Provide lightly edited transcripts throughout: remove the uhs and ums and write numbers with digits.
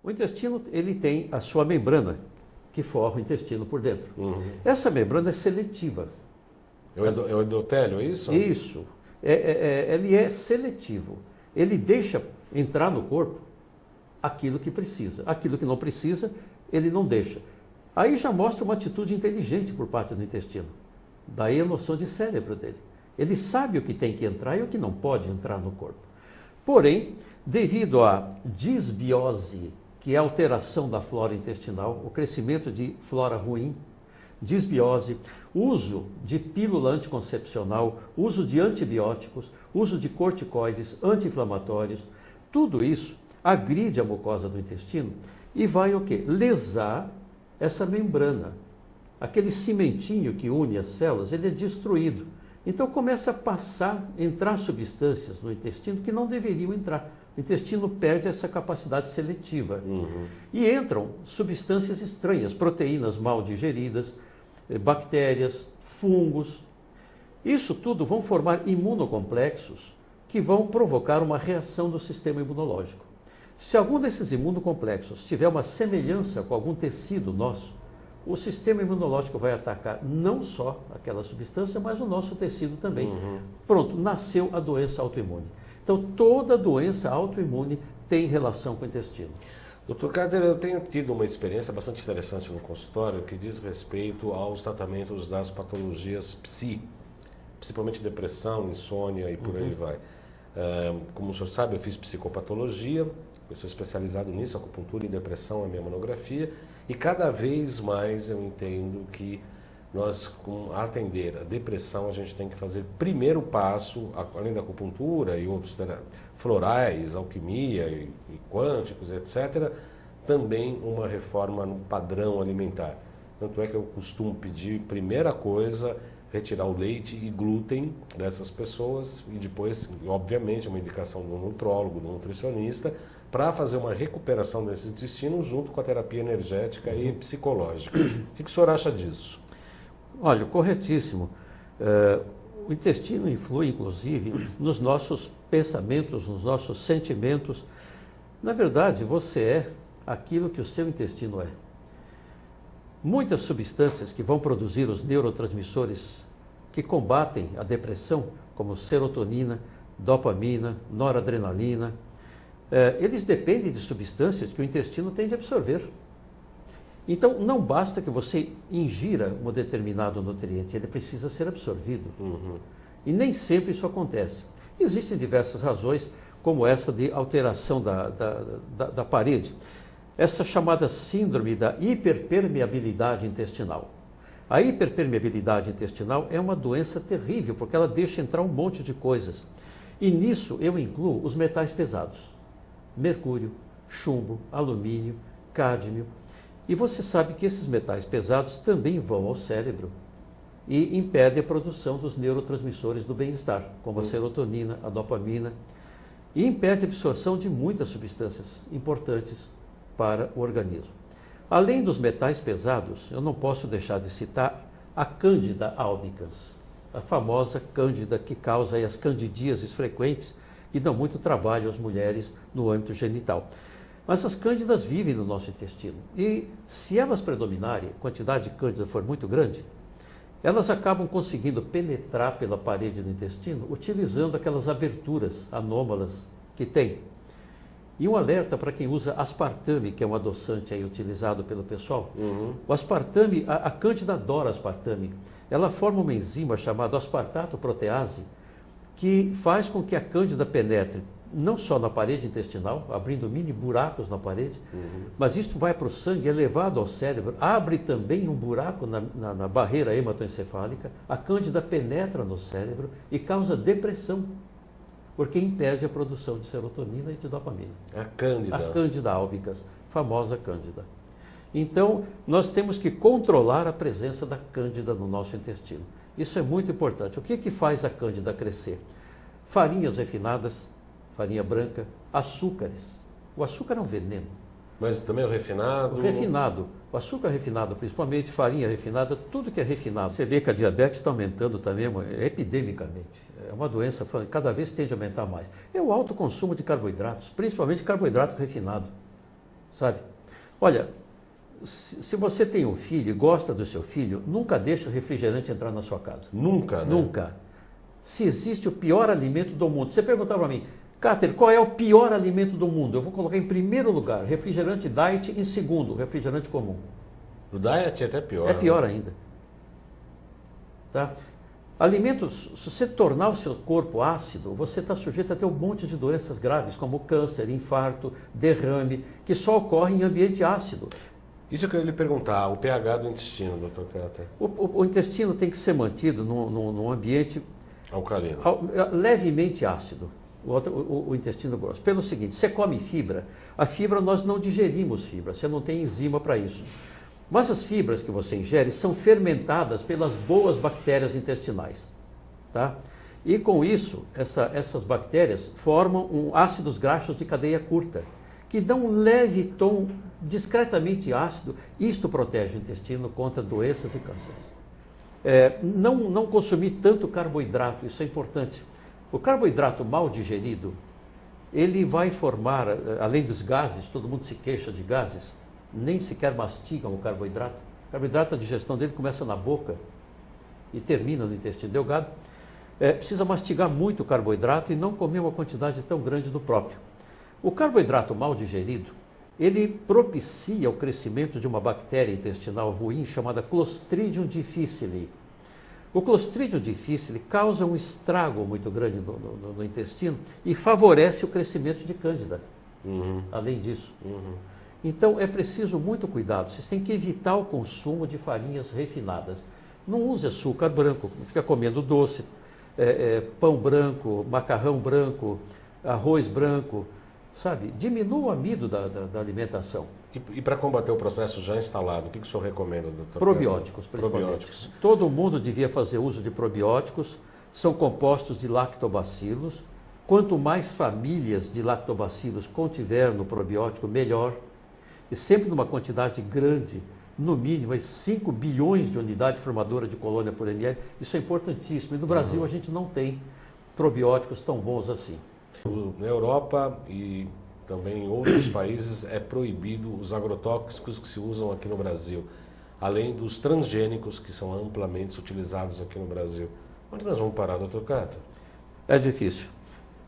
O intestino, ele tem a sua membrana, que forra o intestino por dentro. Essa membrana é seletiva. É o endotélio, é isso? Isso. Ele é seletivo. Ele deixa entrar no corpo aquilo que precisa. Aquilo que não precisa, ele não deixa. Aí já mostra uma atitude inteligente por parte do intestino. Daí a noção de cérebro dele. Ele sabe o que tem que entrar e o que não pode entrar no corpo. Porém, devido à disbiose, que é a alteração da flora intestinal, o crescimento de flora ruim, disbiose, uso de pílula anticoncepcional, uso de antibióticos, uso de corticoides, anti-inflamatórios, tudo isso agride a mucosa do intestino e vai o quê? Lesar essa membrana. Aquele cimentinho que une as células, ele é destruído. Então começa a entrar substâncias no intestino que não deveriam entrar. O intestino perde essa capacidade seletiva. E entram substâncias estranhas, proteínas mal digeridas, bactérias, fungos. Isso tudo vão formar imunocomplexos que vão provocar uma reação do sistema imunológico. Se algum desses imunocomplexos tiver uma semelhança com algum tecido nosso, o sistema imunológico vai atacar não só aquela substância, mas o nosso tecido também. Pronto, nasceu a doença autoimune. Então, toda doença autoimune tem relação com o intestino. Doutor Kader, eu tenho tido uma experiência bastante interessante no consultório que diz respeito aos tratamentos das patologias principalmente depressão, insônia e por aí vai. Como o senhor sabe, eu fiz psicopatologia, eu sou especializado nisso, acupuntura e depressão é a minha monografia, e cada vez mais eu entendo que nós, com atender a depressão, a gente tem que fazer primeiro passo, além da acupuntura e outros florais, alquimia e quânticos, etc., também uma reforma no padrão alimentar. Tanto é que eu costumo pedir, primeira coisa, retirar o leite e glúten dessas pessoas e depois, obviamente, uma indicação do nutrólogo, do nutricionista, para fazer uma recuperação desse intestino junto com a terapia energética e psicológica. O que o senhor acha disso? Olha, corretíssimo. O intestino influi, inclusive, nos nossos pensamentos, nos nossos sentimentos. Na verdade, você é aquilo que o seu intestino é. Muitas substâncias que vão produzir os neurotransmissores que combatem a depressão, como serotonina, dopamina, noradrenalina, eles dependem de substâncias que o intestino tem de absorver. Então, não basta que você ingira um determinado nutriente, ele precisa ser absorvido. E nem sempre isso acontece. Existem diversas razões, como essa de alteração da parede. Essa chamada síndrome da hiperpermeabilidade intestinal. A hiperpermeabilidade intestinal é uma doença terrível, porque ela deixa entrar um monte de coisas. E nisso eu incluo os metais pesados. Mercúrio, chumbo, alumínio, cádmio. E você sabe que esses metais pesados também vão ao cérebro e impedem a produção dos neurotransmissores do bem-estar, como a serotonina, a dopamina, e impede a absorção de muitas substâncias importantes para o organismo. Além dos metais pesados, eu não posso deixar de citar a Cândida albicans, a famosa cândida que causa as candidíases frequentes que dão muito trabalho às mulheres no âmbito genital. Mas as cândidas vivem no nosso intestino e, se elas predominarem, a quantidade de cândida for muito grande, elas acabam conseguindo penetrar pela parede do intestino utilizando aquelas aberturas anômalas que tem. E um alerta para quem usa aspartame, que é um adoçante aí utilizado pelo pessoal. O aspartame, a cândida adora aspartame. Ela forma uma enzima chamada aspartato protease, que faz com que a cândida penetre não só na parede intestinal, abrindo mini buracos na parede, mas isso vai para o sangue, é levado ao cérebro, abre também um buraco na barreira hematoencefálica, a cândida penetra no cérebro e causa depressão, porque impede a produção de serotonina e de dopamina. A cândida. A cândida albicans, famosa cândida. Então, nós temos que controlar a presença da cândida no nosso intestino. Isso é muito importante. O que faz a cândida crescer? Farinhas refinadas, farinha branca, açúcares. O açúcar é um veneno. Mas também o refinado? O refinado. O açúcar refinado, principalmente farinha refinada, tudo que é refinado. Você vê que a diabetes está aumentando também epidemicamente. É uma doença, cada vez tende a aumentar mais. É o alto consumo de carboidratos, principalmente carboidrato refinado. sabe? Olha, se você tem um filho e gosta do seu filho, nunca deixe o refrigerante entrar na sua casa. Nunca, né? Nunca. Se existe o pior alimento do mundo, você perguntar para mim, Cáter, qual é o pior alimento do mundo? Eu vou colocar em primeiro lugar refrigerante diet, em segundo refrigerante comum. O diet é até pior. É pior né? ainda. Tá? Alimentos, se você tornar o seu corpo ácido, você está sujeito a ter um monte de doenças graves, como câncer, infarto, derrame, que só ocorrem em ambiente ácido. Isso eu queria lhe perguntar, o pH do intestino, Dr. Cáter. O intestino tem que ser mantido num ambiente Alcalino. levemente ácido, o intestino grosso. Pelo seguinte, você come fibra, a fibra nós não digerimos fibra, você não tem enzima para isso. Mas as fibras que você ingere são fermentadas pelas boas bactérias intestinais. Tá? E com isso, essas bactérias formam ácidos graxos de cadeia curta, que dão um leve tom discretamente ácido. Isto protege o intestino contra doenças e cânceres. Não consumir tanto carboidrato, isso é importante. O carboidrato mal digerido, ele vai formar, além dos gases, todo mundo se queixa de gases, nem sequer mastigam o carboidrato. O carboidrato, a digestão dele começa na boca e termina no intestino delgado. Precisa mastigar muito o carboidrato e não comer uma quantidade tão grande do próprio. O carboidrato mal digerido, ele propicia o crescimento de uma bactéria intestinal ruim chamada Clostridium difficile. O Clostridium difficile causa um estrago muito grande no intestino e favorece o crescimento de cândida. Além disso. Então é preciso muito cuidado. Vocês têm que evitar o consumo de farinhas refinadas. Não use açúcar branco, não fica comendo doce, pão branco, macarrão branco, arroz branco, sabe? Diminua o amido da alimentação. E para combater o processo já instalado, o que o senhor recomenda, doutor? Probióticos, principalmente. Probióticos. Todo mundo devia fazer uso de probióticos, são compostos de lactobacilos. Quanto mais famílias de lactobacilos contiver no probiótico, melhor. E sempre numa quantidade grande, no mínimo 5 bilhões de unidades formadoras de colônia por ml. Isso é importantíssimo. E no Brasil a gente não tem probióticos tão bons assim. Na Europa e também em outros países é proibido os agrotóxicos que se usam aqui no Brasil, além dos transgênicos que são amplamente utilizados aqui no Brasil. Onde nós vamos parar, doutor Cáter? É difícil.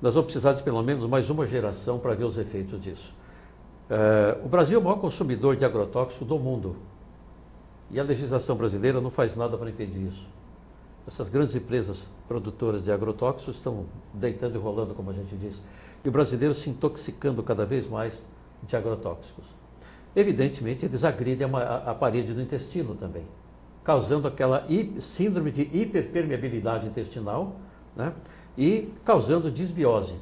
Nós vamos precisar de pelo menos mais uma geração para ver os efeitos disso. O Brasil é o maior consumidor de agrotóxico do mundo. E a legislação brasileira não faz nada para impedir isso. Essas grandes empresas produtoras de agrotóxicos estão deitando e rolando, como a gente diz. E o brasileiro se intoxicando cada vez mais de agrotóxicos. Evidentemente, eles agridem a parede do intestino também, causando aquela síndrome de hiperpermeabilidade intestinal, né? E causando disbiose.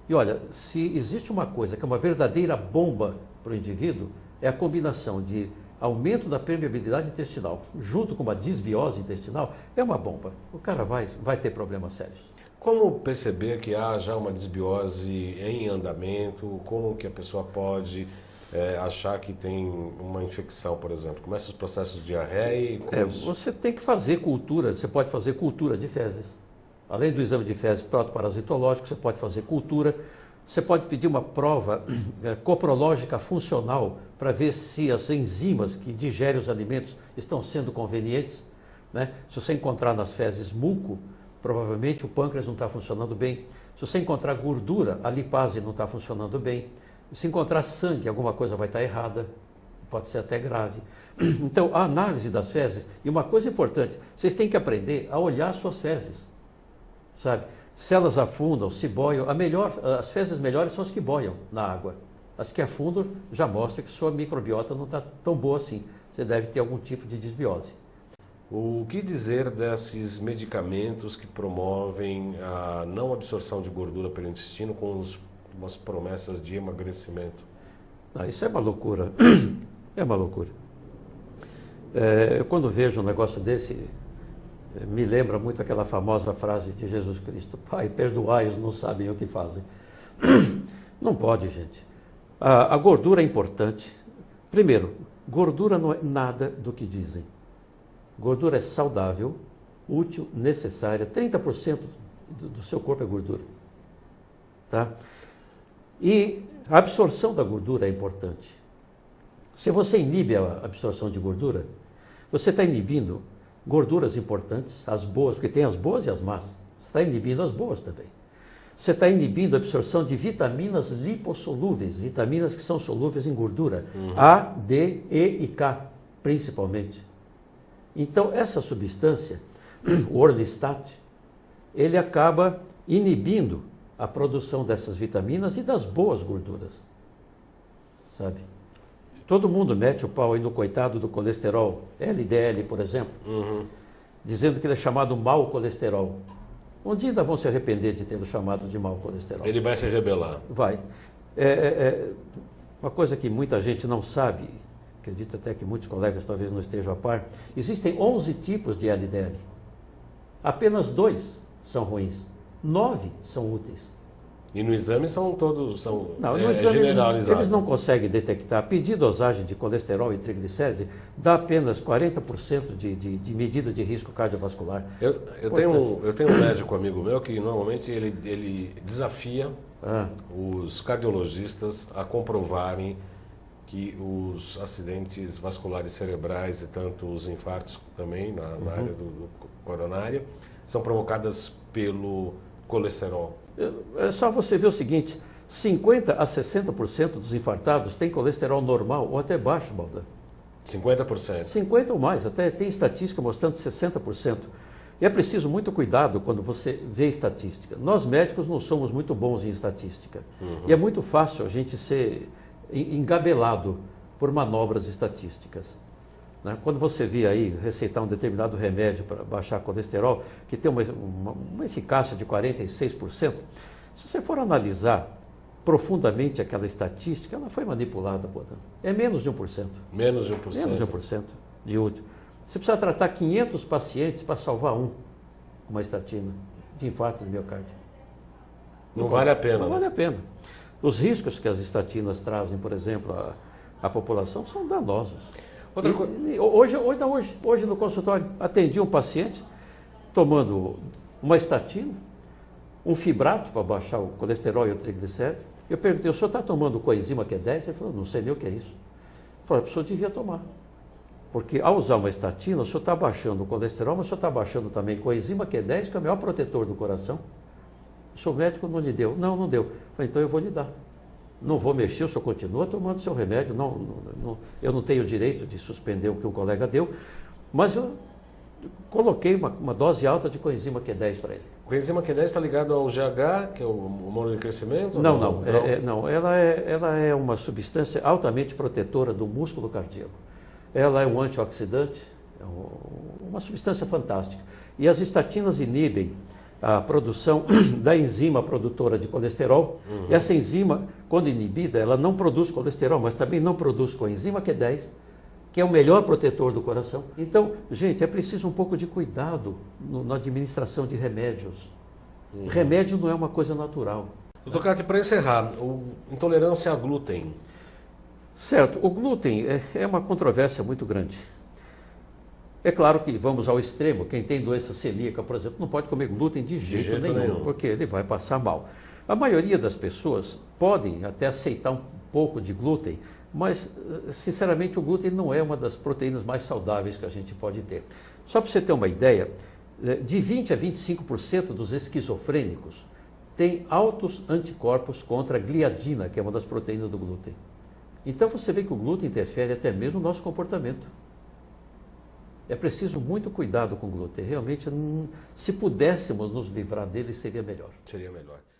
E olha, se existe uma coisa que é uma verdadeira bomba para o indivíduo, é a combinação de aumento da permeabilidade intestinal junto com uma disbiose intestinal, é uma bomba. O cara vai ter problemas sérios. Como perceber que há já uma desbiose em andamento? Como que a pessoa pode achar que tem uma infecção, por exemplo? Começa os processos de diarreia? Você tem que fazer cultura, você pode fazer cultura de fezes. Além do exame de fezes protoparasitológico, você pode fazer cultura, você pode pedir uma prova coprológica funcional para ver se as enzimas que digerem os alimentos estão sendo convenientes, né? Se você encontrar nas fezes muco, provavelmente o pâncreas não está funcionando bem. Se você encontrar gordura, a lipase não está funcionando bem. Se encontrar sangue, alguma coisa vai estar errada, pode ser até grave. Então, a análise das fezes, e uma coisa importante, vocês têm que aprender a olhar suas fezes. Sabe? Se elas afundam, se boiam, as fezes melhores são as que boiam na água. As que afundam já mostram que sua microbiota não está tão boa assim. Você deve ter algum tipo de desbiose. O que dizer desses medicamentos que promovem a não absorção de gordura pelo intestino com umas promessas de emagrecimento? Isso é uma loucura. É uma loucura. Eu quando vejo um negócio desse, me lembra muito aquela famosa frase de Jesus Cristo: Pai, perdoai-os, não sabem o que fazem. Não pode, gente. A gordura é importante. Primeiro, gordura não é nada do que dizem. Gordura é saudável, útil, necessária. 30% do seu corpo é gordura. Tá? E a absorção da gordura é importante. Se você inibe a absorção de gordura, você está inibindo gorduras importantes, as boas, porque tem as boas e as más. Você está inibindo as boas também. Você está inibindo a absorção de vitaminas lipossolúveis, vitaminas que são solúveis em gordura, A, D, E e K, principalmente. Então, essa substância, o orlistat, ele acaba inibindo a produção dessas vitaminas e das boas gorduras, sabe? Todo mundo mete o pau aí no coitado do colesterol LDL, por exemplo, dizendo que ele é chamado mau colesterol. Um dia ainda vão se arrepender de tê-lo chamado de mau colesterol. Ele vai se rebelar. Vai. Uma coisa que muita gente não sabe, acredito até que muitos colegas talvez não estejam a par, existem 11 tipos de LDL. Apenas 2 são ruins, 9 são úteis. E no exame são todos, Não, no exame generalizado. eles não conseguem detectar. Pedir dosagem de colesterol e triglicérides dá apenas 40% de medida de risco cardiovascular. Eu tenho um médico amigo meu que normalmente ele desafia os cardiologistas a comprovarem que os acidentes vasculares cerebrais e tanto os infartos também na área do coronária são provocadas pelo colesterol. É só você ver o seguinte, 50% a 60% dos infartados têm colesterol normal ou até baixo, Baldan. 50%. 50% ou mais, até tem estatística mostrando 60%. E é preciso muito cuidado quando você vê estatística. Nós médicos não somos muito bons em estatística. E é muito fácil a gente ser engabelado por manobras estatísticas. Quando você vê aí receitar um determinado remédio para baixar colesterol, que tem uma eficácia de 46%, se você for analisar profundamente aquela estatística, ela foi manipulada, portanto. É menos de 1%. Menos de 1%. Menos de 1% de útil. Você precisa tratar 500 pacientes para salvar um, uma estatina de infarto do miocárdio. Não vale a pena. Não vale a pena. Os riscos que as estatinas trazem, por exemplo, à população são danosos. Hoje no consultório, atendi um paciente tomando uma estatina, um fibrato para baixar o colesterol e o triglicérides. Eu perguntei, o senhor está tomando coenzima Q10? Ele falou, não sei nem o que é isso. Eu falei, o senhor devia tomar. Porque ao usar uma estatina, o senhor está baixando o colesterol, mas o senhor está baixando também coenzima Q10, que é o maior protetor do coração. O senhor médico não lhe deu? Não, não deu. Eu falei, então eu vou lhe dar. Não vou mexer, o senhor continua tomando seu remédio, eu não tenho direito de suspender o que um colega deu, mas eu coloquei uma dose alta de coenzima Q10 para ele. O coenzima Q10 está ligado ao GH, que é o hormônio de crescimento? Não. Ela é uma substância altamente protetora do músculo cardíaco. Ela é um antioxidante, é uma substância fantástica. E as estatinas inibem a produção da enzima produtora de colesterol. E essa enzima, quando inibida, ela não produz colesterol, mas também não produz coenzima Q10, que é o melhor protetor do coração. Então, gente, é preciso um pouco de cuidado na administração de remédios. Remédio não é uma coisa natural. Doutor Cate, para encerrar, intolerância a glúten. Certo, o glúten é uma controvérsia muito grande. É claro que vamos ao extremo, quem tem doença celíaca, por exemplo, não pode comer glúten de jeito nenhum, porque ele vai passar mal. A maioria das pessoas podem até aceitar um pouco de glúten, mas, sinceramente, o glúten não é uma das proteínas mais saudáveis que a gente pode ter. Só para você ter uma ideia, de 20% a 25% dos esquizofrênicos têm altos anticorpos contra a gliadina, que é uma das proteínas do glúten. Então você vê que o glúten interfere até mesmo no nosso comportamento. É preciso muito cuidado com o glúten. Realmente, se pudéssemos nos livrar dele, seria melhor. Seria melhor.